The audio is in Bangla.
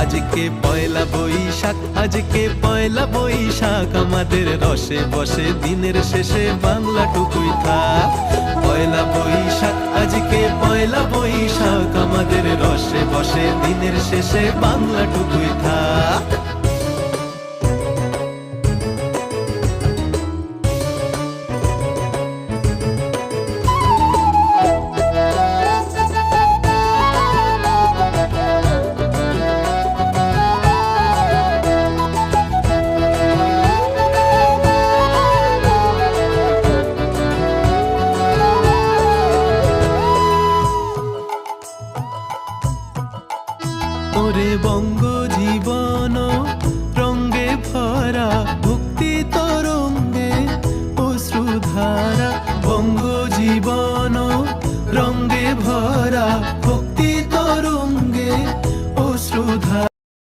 আজকে পয়লা বৈশাখ, আজকে পয়লা বৈশাখ, আমাদের রসে বসে দিনের শেষে বাংলাটুকুই থাক। পয়লা বৈশাখ, আজকে পয়লা বৈশাখ, আমাদের রসে বসে দিনের শেষে বাংলাটুকুই থাক। ওরে বঙ্গ জীবন রঙ্গে ভরা, ভক্তি